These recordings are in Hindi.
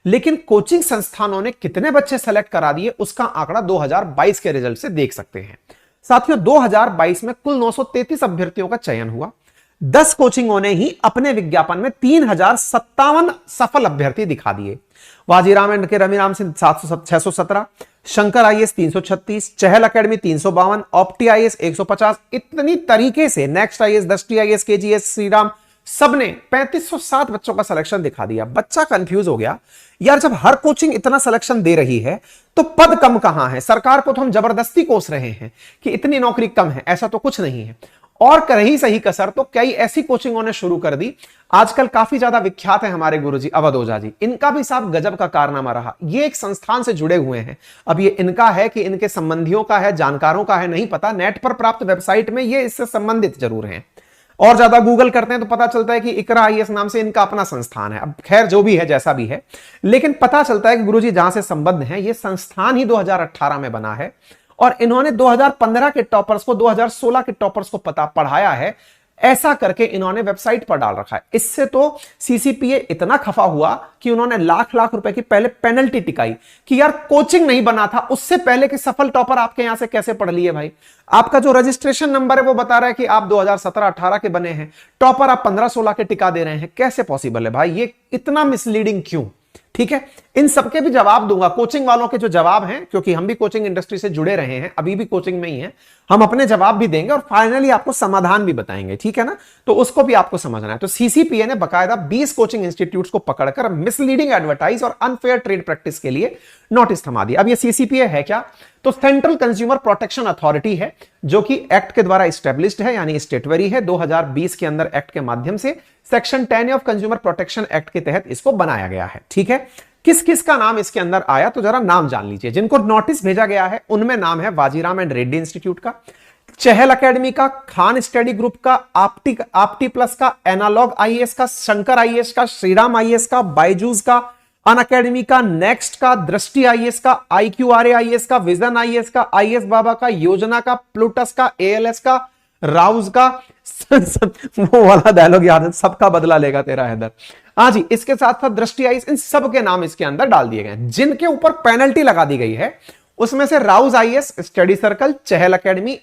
लेकिन कोचिंग संस्थानों ने कितने बच्चे सेलेक्ट करा दिए उसका आंकड़ा 2022 के रिजल्ट से देख सकते हैं। साथियों, 2022 में कुल 933 अभ्यर्थियों का चयन हुआ। 10 कोचिंगों ने ही अपने विज्ञापन में 3057 सफल अभ्यर्थी दिखा दिए। वाजीराम एंड के रविराम सिंह 617, शंकर आईएएस 336, चहल एकेडमी 352, ऑप्टी आईएएस 150। इतनी तरीके से नेक्स्ट आईएएस, दृष्टि आईएएस, केजीएस, श्रीराम, सबने 3507 बच्चों का सिलेक्शन दिखा दिया। बच्चा कंफ्यूज हो गया, यार जब हर कोचिंग इतना सिलेक्शन दे रही है तो पद कम कहां है? सरकार को तो हम जबरदस्ती कोस रहे हैं कि इतनी नौकरी कम है, ऐसा तो कुछ नहीं है। और कर ही सही कसर तो कई ऐसी कोचिंगों ने शुरू कर दी। आजकल काफी ज्यादा विख्यात है हमारे गुरुजी अवध ओझा जी, इनका भी साहब गजब का कारनामा रहा। ये एक संस्थान से जुड़े हुए हैं। अब ये इनका है कि इनके संबंधियों का है, जानकारों का है, नहीं पता। नेट पर प्राप्त वेबसाइट में ये इससे संबंधित जरूर हैं, और ज्यादा गूगल करते हैं तो पता चलता है कि इकरा आईएएस नाम से इनका अपना संस्थान है। अब खैर जो भी है, जैसा भी है, लेकिन पता चलता है कि गुरुजी जहां से संबद्ध हैं, ये संस्थान ही 2018 में बना है और इन्होंने 2015 के टॉपर्स को 2016 के टॉपर्स को पढ़ाया है। ऐसा करके इन्होंने वेबसाइट पर डाल रखा है। इससे तो सीसीपीए इतना खफा हुआ कि उन्होंने लाख लाख रुपए की पहले पेनल्टी टिकाई कि यार कोचिंग नहीं बना था उससे पहले कि सफल टॉपर आपके यहां से कैसे पढ़ लिए भाई? आपका जो रजिस्ट्रेशन नंबर है वो बता रहा है कि आप 2017-18 के बने हैं, टॉपर आप 15-16 के टिका दे रहे हैं। कैसे पॉसिबल है भाई? ये इतना मिसलीडिंग क्यों? ठीक है, इन सबके भी जवाब दूंगा। कोचिंग वालों के जो जवाब हैं, क्योंकि हम भी कोचिंग इंडस्ट्री से जुड़े रहे हैं, अभी भी कोचिंग में ही हैं, हम अपने जवाब भी देंगे और फाइनली आपको समाधान भी बताएंगे। ठीक है ना? तो उसको भी आपको समझना है। तो सीसीपीए ने बकायदा 20 कोचिंग इंस्टीट्यूट्स को पकड़कर मिसलीडिंग एडवर्टाइज और अनफेयर ट्रेड प्रैक्टिस के लिए नोटिस थमा दिया। अब ये सीसीपीए है क्या? तो सेंट्रल कंज्यूमर प्रोटेक्शन अथॉरिटी है, जो कि एक्ट के द्वारा स्टैब्लिश्ड है, यानी स्टेटवरी है। 2020 के अंदर एक्ट के माध्यम से section 10 of consumer protection act के तहत इसको बनाया गया है। ठीक है, किस किस का नाम इसके अंदर आया तो जरा नाम जान लीजिए। जिनको नोटिस भेजा गया है उनमें नाम है वाजीराम एंड रेड्डी इंस्टीट्यूट का, चहल एकेडमी का, खान स्टडी ग्रुप का, आपटी प्लस का, एनालॉग आईएएस का, शंकर आईएएस का, श्रीराम आईएएस का, बायजूस का, अन अकेडमी का, नेक्स्ट का, दृष्टि आईएएस का, IQRA आईएएस का, विजन आईएएस का, आईएएस बाबा का, योजना का, प्लूटस का, ALS का, राउज का। वो वाला डायलॉग याद है, सबका बदला लेगा तेरा हैदर। हाँ जी, इसके साथ साथ दृष्टि आईएएस, इन सब के नाम इसके अंदर डाल दिए गए। जिनके ऊपर पेनल्टी लगा दी गई है उसमें से राउज आईएएस, स्टडी सर्कल, चहल एकेडमी,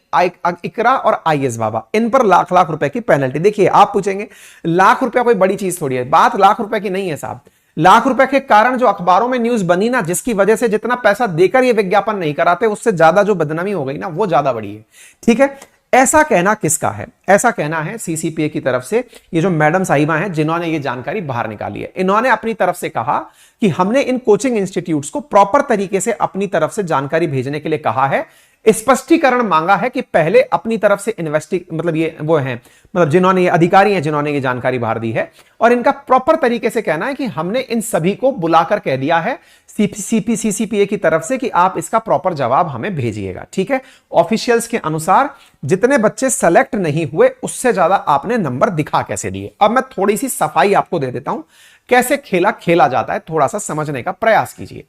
इकरा और आईएएस बाबा, इन पर लाख लाख रुपए की पेनल्टी। देखिए, आप पूछेंगे लाख रुपया कोई बड़ी चीज थोड़ी है? बात लाख रुपए की नहीं है साहब। लाख रुपए के कारण जो अखबारों में न्यूज बनी ना, जिसकी वजह से जितना पैसा देकर ये विज्ञापन नहीं कराते, उससे ज्यादा जो बदनामी हो गई ना, वो ज्यादा बड़ी है। ठीक है, ऐसा कहना किसका है? ऐसा कहना है सीसीपीए की तरफ से। ये जो मैडम साहिबा हैं जिन्होंने ये जानकारी बाहर निकाली है, इन्होंने अपनी तरफ से कहा कि हमने इन कोचिंग इंस्टीट्यूट्स को प्रॉपर तरीके से अपनी तरफ से जानकारी भेजने के लिए कहा है, स्पष्टीकरण मांगा है कि पहले अपनी तरफ से मतलब ये वो हैं, मतलब जिन्होंने ये अधिकारी हैं जिन्होंने ये जानकारी बाहर दी है, और इनका प्रॉपर तरीके से कहना है कि हमने इन सभी को बुलाकर कह दिया है सीसीपीए की तरफ से कि आप इसका प्रॉपर जवाब हमें भेजिएगा। ठीक है, ऑफिशियल्स के अनुसार जितने बच्चे सेलेक्ट नहीं हुए उससे ज्यादा आपने नंबर दिखा कैसे दिए। अब मैं थोड़ी सी सफाई आपको दे देता हूं, कैसे खेला खेला जाता है, थोड़ा सा समझने का प्रयास कीजिए।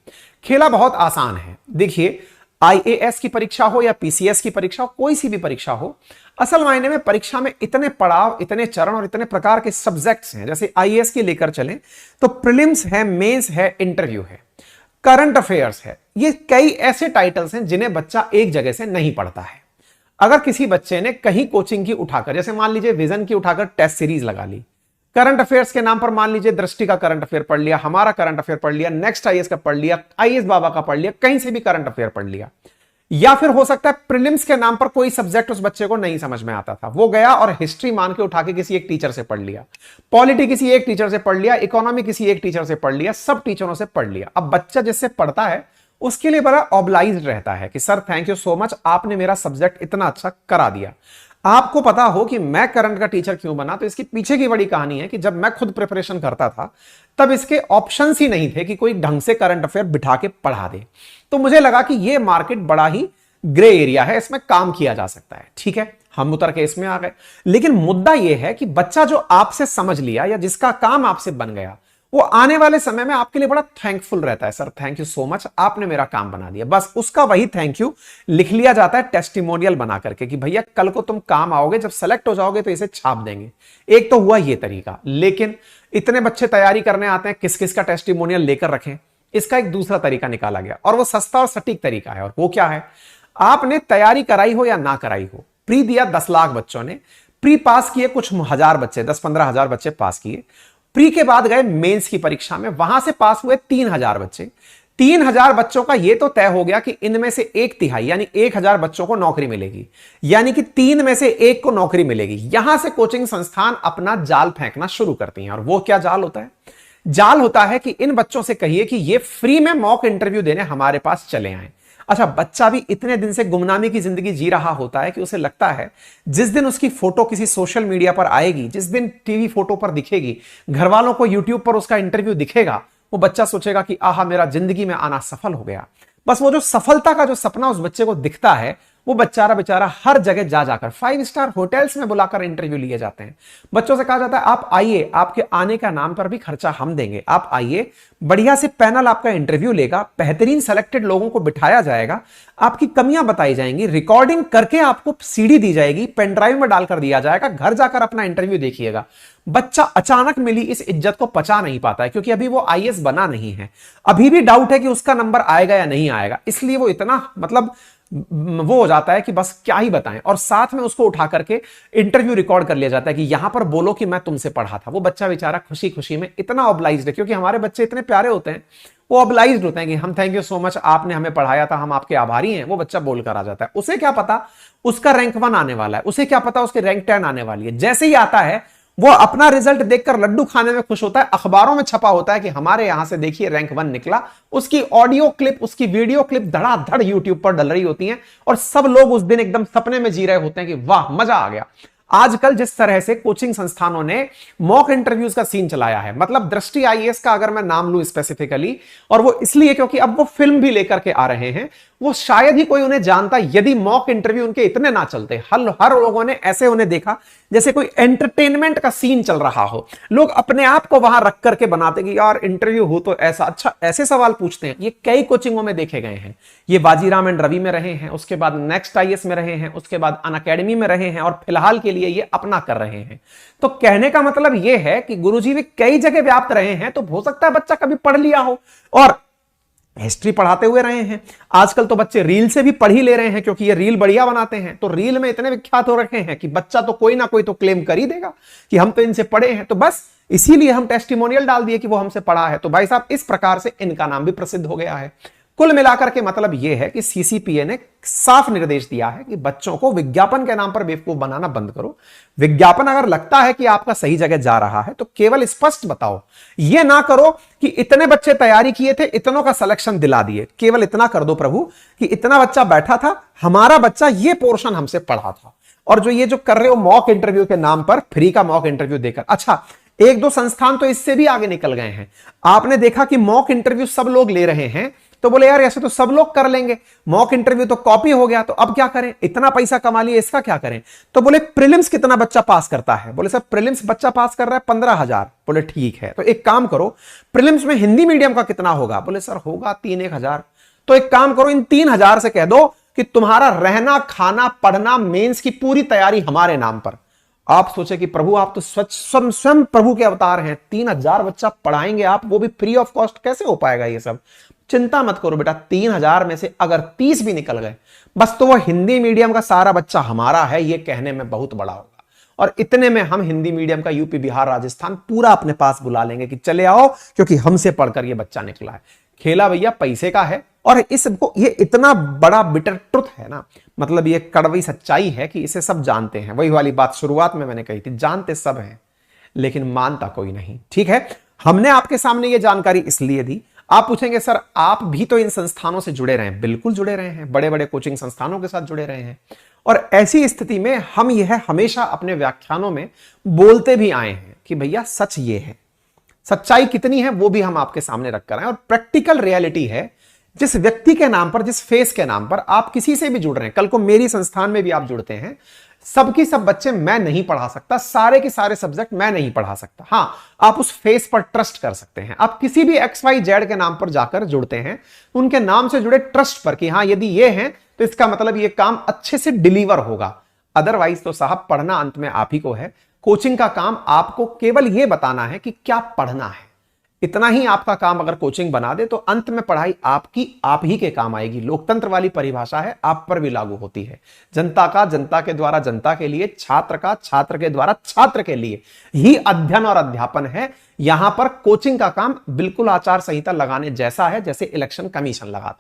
खेला बहुत आसान है। देखिए, आईएएस की परीक्षा हो या पीसीएस की परीक्षा हो, कोई सी भी परीक्षा हो, असल मायने में परीक्षा में इतने पड़ाव, इतने चरण और इतने प्रकार के सब्जेक्ट्स हैं। जैसे आईएएस की लेकर चलें तो प्रीलिम्स है, मेंस है, इंटरव्यू है, करंट अफेयर्स है। ये कई ऐसे टाइटल्स हैं जिन्हें बच्चा एक जगह से नहीं पढ़ता है। अगर किसी बच्चे ने कहीं कोचिंग की उठाकर, जैसे मान लीजिए विजन की उठाकर टेस्ट सीरीज लगा ली, करंट अफेयर्स के नाम पर मान लीजिए दृष्टि का करंट अफेयर पढ़ लिया, हमारा करंट अफेयर पढ़ लिया, नेक्स्ट आईएएस का पढ़ लिया, आईएएस बाबा का पढ़ लिया, कहीं से भी करंट अफेयर पढ़ लिया, या फिर हो सकता है प्रीलिम्स के नाम पर कोई सब्जेक्ट उस बच्चे को नहीं समझ में आता था, वो गया और हिस्ट्री मान के उठा के किसी एक टीचर से पढ़ लिया, पॉलिटी किसी एक टीचर से पढ़ लिया, इकोनॉमी किसी एक टीचर से पढ़ लिया, सब टीचरों से पढ़ लिया। अब बच्चा जिससे पढ़ता है उसके लिए बड़ा ऑब्लाइज्ड रहता है कि sir thank you so much, आपने मेरा सब्जेक्ट इतना अच्छा करा दिया। आपको पता हो कि मैं करंट का टीचर क्यों बना, तो इसकी पीछे की बड़ी कहानी है कि जब मैं खुद प्रिपरेशन करता था तब इसके ऑप्शंस ही नहीं थे कि कोई ढंग से करंट अफेयर बिठा के पढ़ा दे। तो मुझे लगा कि यह मार्केट बड़ा ही ग्रे एरिया है, इसमें काम किया जा सकता है। ठीक है, हम उतर के इसमें आ गए। लेकिन मुद्दा यह है कि बच्चा जो आपसे समझ लिया या जिसका काम आपसे बन गया, वो आने वाले समय में आपके लिए बड़ा थैंकफुल रहता है, sir thank you so much, आपने मेरा काम बना दिया। बस उसका वही थैंक यू लिख लिया जाता है टेस्टिमोनियल बना करके कि भैया कल को तुम काम आओगे, जब सेलेक्ट हो जाओगे तो इसे छाप देंगे। एक तो हुआ ये तरीका, लेकिन इतने बच्चे तैयारी करने आते हैं, किस किस का टेस्टिमोनियल लेकर रखें, इसका एक दूसरा तरीका निकाला गया और वो सस्ता और सटीक तरीका है। और वो क्या है, आपने तैयारी कराई हो या ना कराई हो, प्री दिया 10 लाख बच्चों ने, प्री पास किए कुछ हजार बच्चे, 10-15 हजार बच्चे पास किए, प्री के बाद गए मेंस की परीक्षा में, वहां से पास हुए 3000 बच्चे। 3000 बच्चों का यह तो तय हो गया कि इनमें से 1/3 यानी 1000 बच्चों को नौकरी मिलेगी, यानी कि 3 में से 1 को नौकरी मिलेगी। यहां से कोचिंग संस्थान अपना जाल फेंकना शुरू करती हैं। और वो क्या जाल होता है, जाल होता है कि इन बच्चों से कहिए कि ये फ्री में मॉक इंटरव्यू देने हमारे पास चले आए। अच्छा, बच्चा भी इतने दिन से गुमनामी की जिंदगी जी रहा होता है कि उसे लगता है जिस दिन उसकी फोटो किसी सोशल मीडिया पर आएगी, जिस दिन टीवी फोटो पर दिखेगी, घर वालों को यूट्यूब पर उसका इंटरव्यू दिखेगा, वो बच्चा सोचेगा कि आहा मेरा जिंदगी में आना सफल हो गया। बस वो जो सफलता का जो सपना उस बच्चे को दिखता है, वो बेचारा हर जगह जा जाकर 5 स्टार होटल्स में बुलाकर इंटरव्यू लिए जाते हैं। बच्चों से कहा जाता है आप आइए, आपके आने का नाम पर भी खर्चा हम देंगे, आप आइए, बढ़िया से पैनल आपका इंटरव्यू लेगा, बेहतरीन सेलेक्टेड लोगों को बिठाया जाएगा, आपकी कमियां बताई जाएंगी, रिकॉर्डिंग करके आपको सीडी दी जाएगी, पेन ड्राइव में डालकर दिया जाएगा, घर जाकर अपना इंटरव्यू देखिएगा। बच्चा अचानक मिली इस इज्जत को पचा नहीं पाता है, क्योंकि अभी वो आईएएस बना नहीं है, अभी भी डाउट है कि उसका नंबर आएगा या नहीं आएगा, इसलिए वो इतना मतलब वो हो जाता है कि बस क्या ही बताएं। और साथ में उसको उठा करके इंटरव्यू रिकॉर्ड कर लिया जाता है कि यहां पर बोलो कि मैं तुमसे पढ़ा था। वो बच्चा बेचारा खुशी खुशी में इतना ऑब्लाइज्ड है, क्योंकि हमारे बच्चे इतने प्यारे होते हैं, वो ऑब्लाइज्ड होते हैं कि हम थैंक यू सो मच, आपने हमें पढ़ाया था, हम आपके आभारी हैं। वो बच्चा बोलकर आ जाता है। उसे क्या पता उसका रैंक 1 आने वाला है, उसे क्या पता उसके रैंक 10 आने वाली है। जैसे ही आता है वो अपना रिजल्ट देखकर लड्डू खाने में खुश होता है, अखबारों में छपा होता है कि हमारे यहां से देखिए रैंक 1 निकला। उसकी ऑडियो क्लिप, उसकी वीडियो क्लिप धड़ाधड़ यूट्यूब पर डल रही होती हैं और सब लोग उस दिन एकदम सपने में जी रहे होते हैं कि वाह मजा आ गया। आजकल जिस तरह से कोचिंग संस्थानों ने मॉक इंटरव्यूज का सीन चलाया है, मतलब दृष्टि आईएएस का अगर मैं नाम लूं स्पेसिफिकली, और वो इसलिए क्योंकि अब वो फिल्म भी लेकर के आ रहे हैं, वो शायद ही कोई उन्हें जानता यदि मॉक इंटरव्यू उनके इतने ना चलते। हर लोगों ने ऐसे उन्हें देखा जैसे कोई एंटरटेनमेंट का सीन चल रहा हो। लोग अपने आप को वहां रख करके बनाते कि यार इंटरव्यू हो तो ऐसा, अच्छा ऐसे सवाल पूछते हैं। ये कई कोचिंगों में देखे गए हैं। ये बाजीराम एंड रवि में रहे हैं, उसके बाद नेक्स्ट आईएएस में रहे हैं, उसके बाद अनअकैडमी में रहे हैं और फिलहाल के लिए ये अपना कर रहे हैं। तो कहने का मतलब ये है कि गुरुजी भी कई जगह व्याप्त रहे हैं, तो हो सकता है बच्चा कभी पढ़ लिया हो और हिस्ट्री पढ़ाते हुए रहे हैं। आजकल तो बच्चे रील से भी पढ़ ही ले रहे हैं, क्योंकि ये रील बढ़िया बनाते हैं। तो रील में इतने विख्यात हो रखे हैं कि बच्चा तो कोई ना कोई तो क्लेम कर ही देगा कि हम तो इनसे पढ़े हैं। तो बस इसीलिए हम टेस्टिमोनियल डाल दिए कि वो हमसे पढ़ा है। तो भाई साहब इस प्रकार से इनका नाम भी प्रसिद्ध हो गया है। कुल मिलाकर के मतलब यह है कि सीसीपीए ने साफ निर्देश दिया है कि बच्चों को विज्ञापन के नाम पर बेवकूफ बनाना बंद करो। विज्ञापन अगर लगता है कि आपका सही जगह जा रहा है तो केवल स्पष्ट बताओ। यह ना करो कि इतने बच्चे तैयारी किए थे, इतनों का सिलेक्शन दिला दिए। केवल इतना कर दो प्रभु कि इतना बच्चा बैठा था, हमारा बच्चा ये पोर्शन हमसे पढ़ा था। और जो ये जो कर रहे हो मॉक इंटरव्यू के नाम पर फ्री का मॉक इंटरव्यू देकर, अच्छा 1-2 संस्थान तो इससे भी आगे निकल गए हैं। आपने देखा कि मॉक इंटरव्यू सब लोग ले रहे हैं, तो बोले यार ऐसे तो सब लोग कर लेंगे, मॉक इंटरव्यू तो कॉपी हो गया, तो अब क्या करें, इतना पैसा कमा लिए, इसका क्या करें। तो बोले प्रीलिम्स कितना बच्चा पास करता है, बोले सर प्रीलिम्स बच्चा पास कर रहा है 15,000। बोले ठीक है, तो एक काम करो प्रीलिम्स में हिंदी मीडियम का कितना होगा, बोले सर होगा 3-1,000। तो एक काम करो इन 3,000 से कह दो कि तुम्हारा रहना खाना पढ़ना मेंस की पूरी तैयारी हमारे नाम पर। आप सोचे कि प्रभु आप तो स्वयं प्रभु के अवतार हैं, 3,000 बच्चा पढ़ाएंगे आप, वो भी फ्री ऑफ कॉस्ट, कैसे हो पाएगा ये सब। चिंता मत करो बेटा, 3,000 में से अगर 30 भी निकल गए बस, तो वो हिंदी मीडियम का सारा बच्चा हमारा है, ये कहने में बहुत बड़ा होगा। और इतने में हम हिंदी मीडियम का यूपी बिहार राजस्थान पूरा अपने पास बुला लेंगे कि चले आओ, क्योंकि हमसे पढ़कर ये बच्चा निकला है। खेला भैया पैसे का है। और इसको ये इतना बड़ा बिटर ट्रुथ है ना, मतलब ये कड़वी सच्चाई है कि इसे सब जानते हैं। वही वाली बात शुरुआत में मैंने कही थी, जानते सब हैं लेकिन मानता कोई नहीं। ठीक है, हमने आपके सामने ये जानकारी इसलिए दी। आप पूछेंगे सर आप भी तो इन संस्थानों से जुड़े रहे हैं। बिल्कुल जुड़े रहे हैं, बड़े बड़े कोचिंग संस्थानों के साथ जुड़े रहे हैं। और ऐसी स्थिति में हम यह हमेशा अपने व्याख्यानों में बोलते भी आए हैं कि भैया सच ये है, सच्चाई कितनी है वो भी हम आपके सामने रख कर आए। और प्रैक्टिकल रियलिटी है, जिस व्यक्ति के नाम पर, जिस फेस के नाम पर आप किसी से भी जुड़ रहे हैं, कल को मेरी संस्थान में भी आप जुड़ते हैं, सबकी सब बच्चे मैं नहीं पढ़ा सकता, सारे के सारे सब्जेक्ट मैं नहीं पढ़ा सकता। हां, आप उस फेस पर ट्रस्ट कर सकते हैं। आप किसी भी XYZ के नाम पर जाकर जुड़ते हैं, उनके नाम से जुड़े ट्रस्ट पर कि हां यदि ये हैं तो इसका मतलब ये काम अच्छे से डिलीवर होगा। अदरवाइज तो साहब पढ़ना अंत में आप ही को है। कोचिंग का काम आपको केवल यह बताना है कि क्या पढ़ना है। इतना ही आपका काम अगर कोचिंग बना दे तो अंत में पढ़ाई आपकी आप ही के काम आएगी। लोकतंत्र वाली परिभाषा है, आप पर भी लागू होती है। जनता का जनता के द्वारा जनता के लिए, छात्र का छात्र के द्वारा छात्र के लिए ही अध्ययन और अध्यापन है। यहां पर कोचिंग का काम बिल्कुल आचार संहिता लगाने जैसा है जैसे इलेक्शन कमीशन लगाता है।